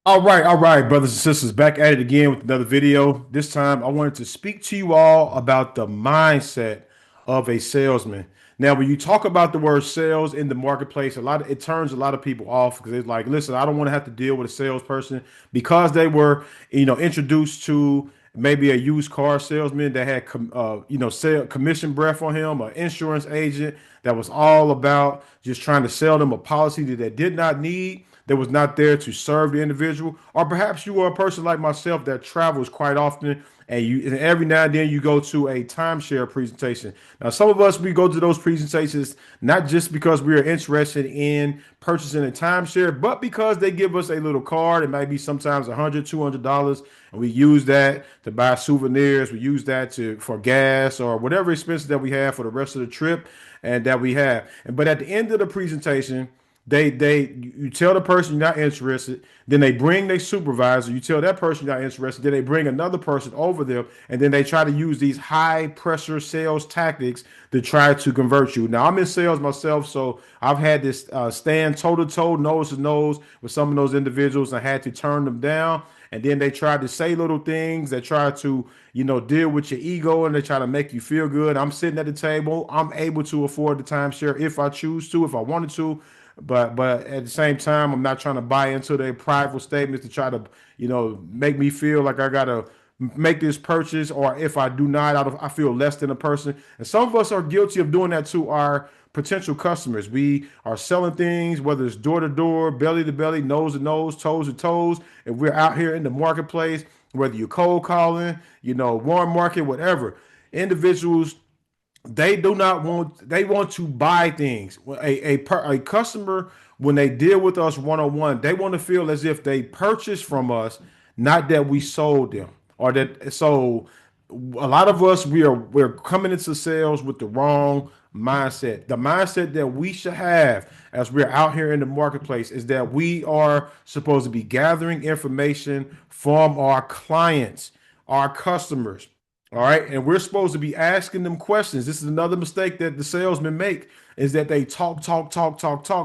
All right, brothers and sisters, back at it again with another video. This time, I wanted to speak to you all about the mindset of a salesman. Now, when you talk about the word sales in the marketplace, it turns a lot of people off because it's like, listen, I don't want to have to deal with a salesperson because they were, introduced to maybe a used car salesman that had, sale commission breath on him, an insurance agent that was all about just trying to sell them a policy that they did not need, that was not there to serve the individual. Or perhaps you are a person like myself that travels quite often, and every now and then you go to a timeshare presentation. Now, some of us, we go to those presentations not just because we are interested in purchasing a timeshare, but because they give us a little card. It might be sometimes $100, $200, and we use that to buy souvenirs. We use that to for gas or whatever expenses that we have for the rest of the trip and that we have. But at the end of the presentation, you tell the person you're not interested, then they bring their supervisor, you tell that person you're not interested, then they bring another person over them, and then they try to use these high pressure sales tactics to try to convert you. Now, I'm in sales myself, so I've had this stand toe to toe, nose to nose with some of those individuals. I had to turn them down, and then they try to say little things. They try to, deal with your ego, and they try to make you feel good. I'm sitting at the table. I'm able to afford the timeshare if I choose to, if I wanted to. But at the same time, I'm not trying to buy into their prideful statements to try to, make me feel like I gotta make this purchase, or if I do not, I feel less than a person. And some of us are guilty of doing that to our potential customers. We are selling things, whether it's door to door, belly to belly, nose to nose, toes to toes. If we're out here in the marketplace, whether you're cold calling, warm market, whatever, individuals, they do not want, they want to buy things. A customer, when they deal with us one-on-one, they want to feel as if they purchased from us, not that we sold them. Or that, so a lot of us, we're coming into sales with the wrong mindset. The mindset that we should have as we're out here in the marketplace is that we are supposed to be gathering information from our clients, our customers. All right. And we're supposed to be asking them questions. This is another mistake that the salesmen make, is that they talk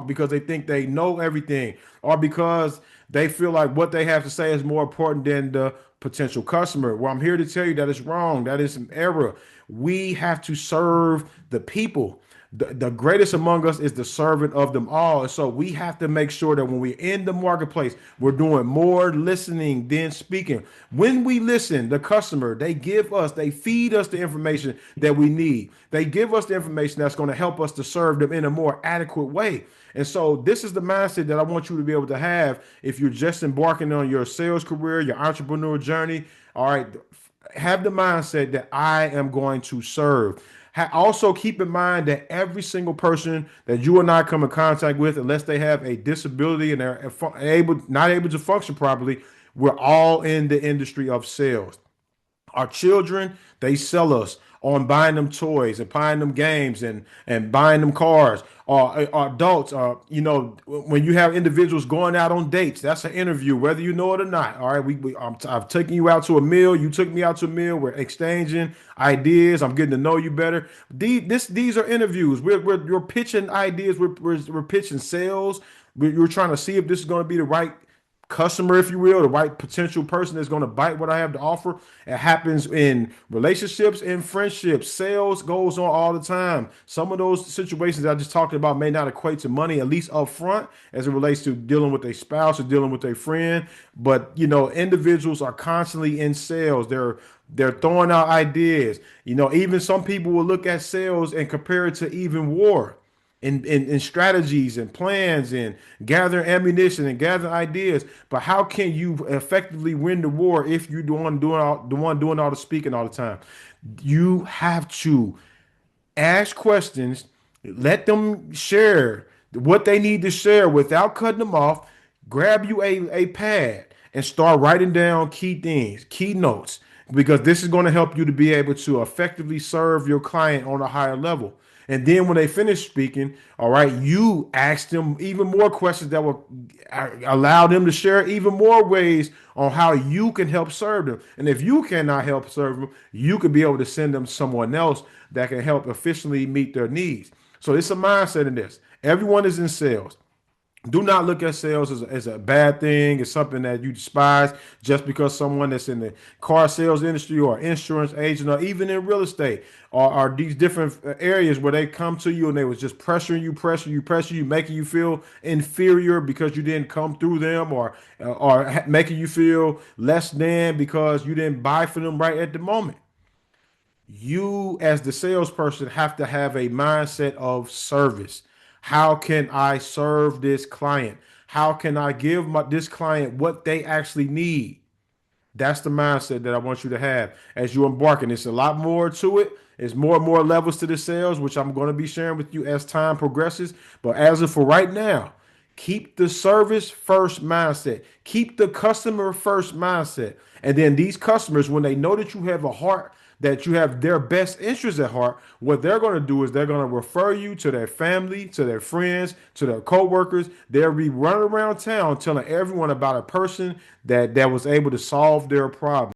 because they think they know everything, or because they feel like what they have to say is more important than the potential customer. Well, I'm here to tell you that it's wrong. That is an error. We have to serve the people. The greatest among us is the servant of them all. And so we have to make sure that when we're in the marketplace, we're doing more listening than speaking. When we listen, the customer, they feed us the information that we need. They give us the information that's going to help us to serve them in a more adequate way. And so this is the mindset that I want you to be able to have if you're just embarking on your sales career, your entrepreneur journey. All right, have the mindset that I am going to serve. Also, keep in mind that every single person that you and I come in contact with, unless they have a disability and they're not able to function properly, we're all in the industry of sales. Our children, they sell us on buying them toys and buying them games and buying them cars. Or adults, when you have individuals going out on dates, that's an interview, whether you know it or not. All right, I've taken you out to a meal. You took me out to a meal. We're exchanging ideas. I'm getting to know you better. These are interviews. We're pitching ideas. We're pitching sales. We're trying to see if this is going to be the right customer, if you will, the right potential person that's going to bite what I have to offer. It happens in relationships and friendships. Sales goes on all the time. Some of those situations I just talked about may not equate to money, at least up front, as it relates to dealing with a spouse or dealing with a friend. But individuals are constantly in sales. They're throwing out ideas. Even some people will look at sales and compare it to even war in strategies and plans and gather ammunition and gather ideas. But how can you effectively win the war if you're the one doing all the speaking all the time? You have to ask questions, let them share what they need to share without cutting them off. Grab you a pad and start writing down key things, key notes, because this is going to help you to be able to effectively serve your client on a higher level. And then when they finish speaking, all right, you ask them even more questions that will allow them to share even more ways on how you can help serve them. And if you cannot help serve them, you could be able to send them someone else that can help efficiently meet their needs. So it's a mindset in this. Everyone is in sales. Do not look at sales as a bad thing, as something that you despise just because someone that's in the car sales industry or insurance agent or even in real estate or these different areas where they come to you and they was just pressuring you, making you feel inferior because you didn't come through them or making you feel less than because you didn't buy from them right at the moment. You as the salesperson have to have a mindset of service. How can I serve this client? How can I give this client what they actually need? That's the mindset that I want you to have as you embark. And it's a lot more to it. It's more and more levels to the sales, which I'm going to be sharing with you as time progresses. But as of for right now, keep the service first mindset. Keep the customer first mindset. And then these customers, when they know that you have a heart, that you have their best interests at heart, what they're going to do is they're going to refer you to their family, to their friends, to their coworkers. They'll be running around town telling everyone about a person that was able to solve their problem.